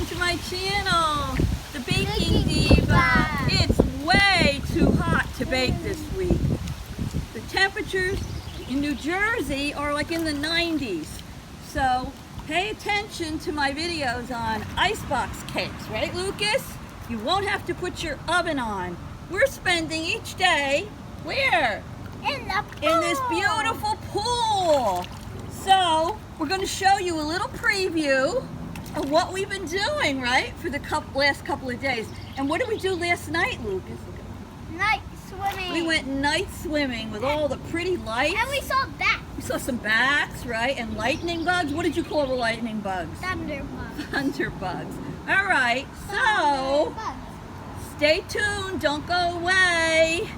welcome to my channel, the Baking Diva. It's way too hot to bake this week. The temperatures in New Jersey are like in the 90s. So pay attention to my videos on icebox cakes, right Lucas? You won't have to put your oven on. We're spending each day, where? In the pool. In this beautiful pool. So we're going to show you a little preview of what we've been doing, right, for the last couple of days. And what did we do last night, Lucas? Night swimming. We went night swimming with all the pretty lights. And we saw bats. We saw some bats, right, and lightning bugs. What did you call the lightning bugs? Thunderbugs. Thunderbugs. All right, so stay tuned. Don't go away,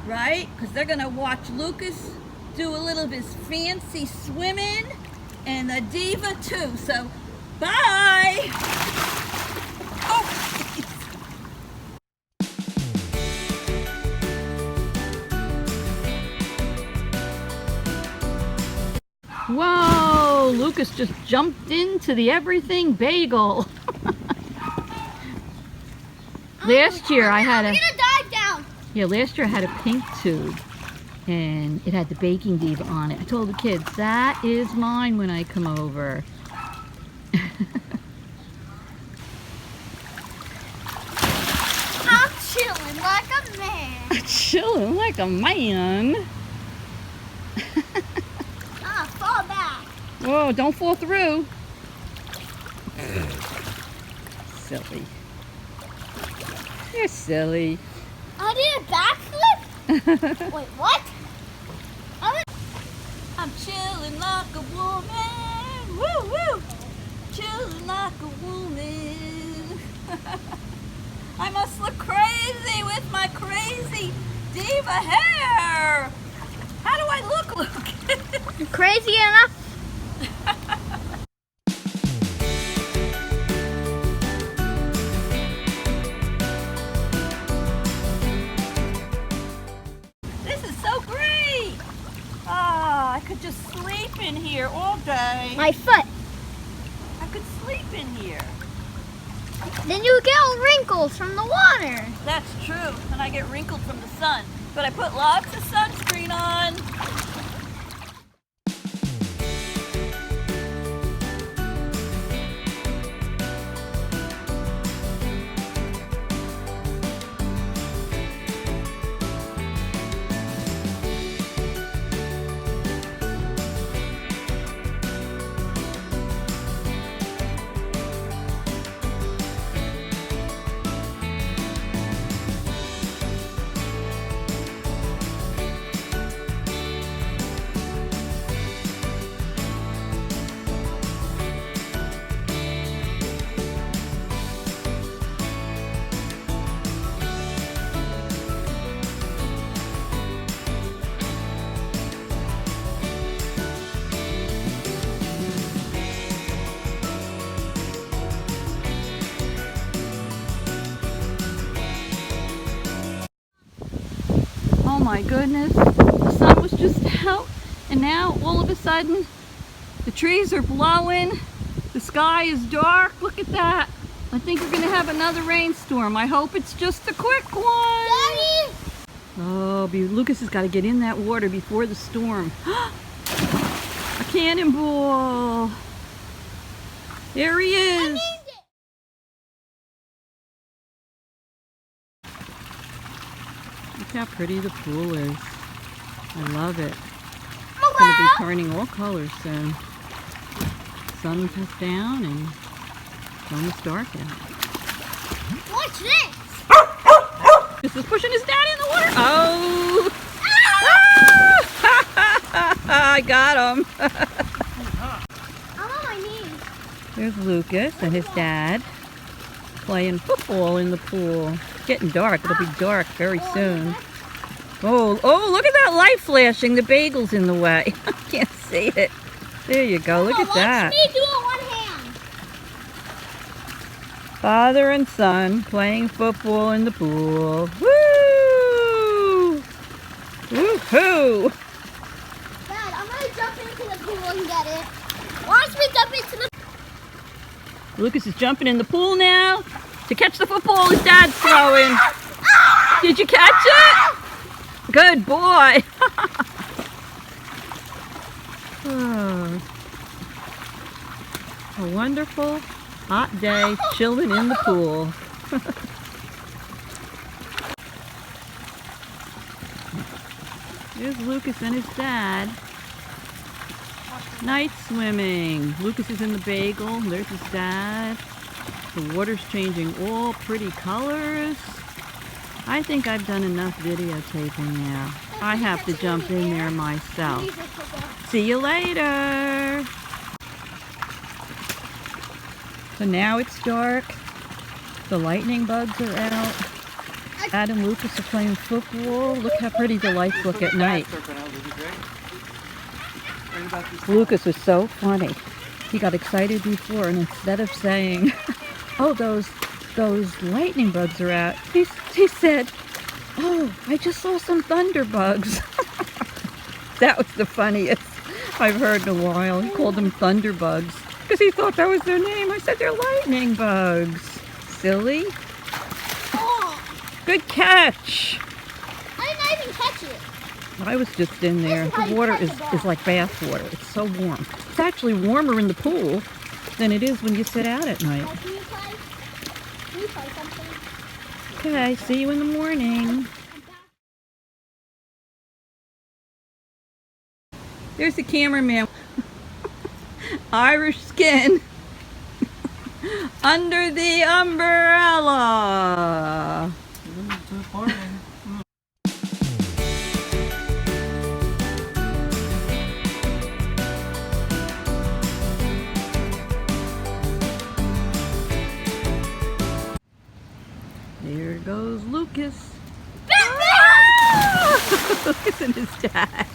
right? Because they're going to watch Lucas do a little of his fancy swimming, and the Diva too. So, bye! Oh. Whoa! Lucas just jumped into the everything bagel. Last year I had a... We're gonna dive down. Yeah, last year I had a pink tube. And it had the Baking Diva on it. I told the kids, that is mine when I come over. I'm chilling like a man. Chilling like a man? Fall back. Whoa, don't fall through. Silly. You're silly. I did a backflip? Wait, what? I'm chilling like a woman. Woo woo. Chilling like a woman. I must look crazy with my crazy diva hair. How do I look, Luke? Crazy enough. I could just sleep in here all day. My foot. I could sleep in here. Then you get all wrinkles from the water. That's true. And I get wrinkled from the sun. But I put lots of sunscreen on. Oh my goodness, the sun was just out and now all of a sudden the trees are blowing, the sky is dark, look at that. I think we're going to have another rainstorm. I hope it's just a quick one. Daddy! Oh, Lucas has got to get in that water before the storm. A cannonball. There he is. Look how pretty the pool is. I love it. It's going to be turning all colors soon. Sun goes down and it's almost dark out. Watch this! This is pushing his dad in the water. Oh! Ah! I got him. I'm on my knees. There's Lucas and his dad playing football in the pool. It's getting dark. It'll be dark very soon. Oh, look at that light flashing. The bagel's in the way. I can't see it. There you go. Look at that. Watch me do it one hand. Father and son playing football in the pool. Woo! Woohoo! Dad, I'm going to jump into the pool and get it. Watch me jump into the... Lucas is jumping in the pool now to catch the football his dad's throwing. Did you catch it? Good boy. Oh. A wonderful hot day chilling in the pool. There's Lucas and his dad. Night swimming. Lucas is in the bagel. There's his dad. The water's changing all pretty colors. I think I've done enough videotaping now. I have to jump in there myself. See you later. So now it's dark. The lightning bugs are out. Dad and Lucas are playing football. Look how pretty the lights look at night. Lucas was so funny. He got excited before, and instead of saying, "Oh, those lightning bugs are out," he said, "Oh, I just saw some thunder bugs." That was the funniest I've heard in a while. He called them thunder bugs because he thought that was their name. I said they're lightning bugs. Silly. Good catch. I didn't even catch it. I was just in there. The water is like bath water. It's so warm. It's actually warmer in the pool than it is when you sit out at night. Can you play? Can you play something? Okay, see you in the morning. There's the cameraman. Irish skin. Under the umbrella. There goes Lucas. Lucas and his dad.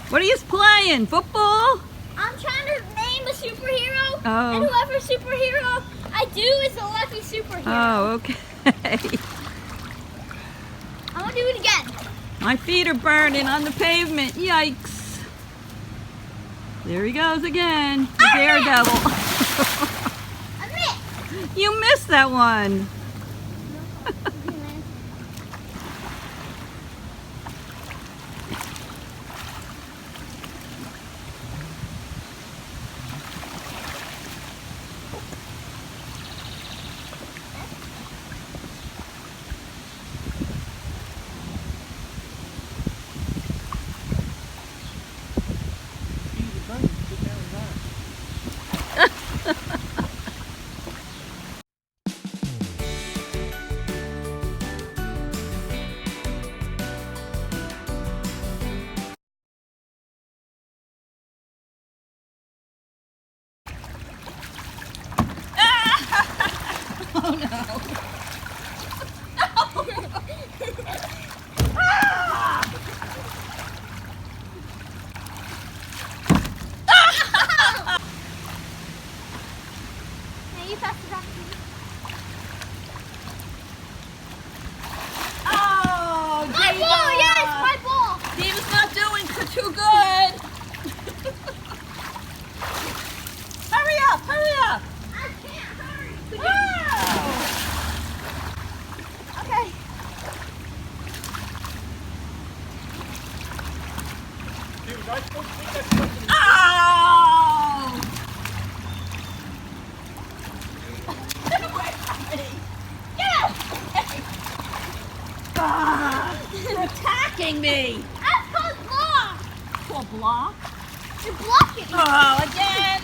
What are you playing? Football? I'm trying to name a superhero, Oh. and whoever superhero I do is a lucky superhero. Oh, okay. I'm gonna do it again. My feet are burning on the pavement. Yikes. There he goes again. The daredevil. I missed. You missed that one. Oh no. Now you pass it back to me. Oh, My ball, yes, my ball. Diva's not doing too good. Hurry up, hurry up. I can't hurry. Wow. Okay. Oh! Get away from me. Get out. Ah, you're attacking me. That's called block. Cool block. You're blocking. Oh, again.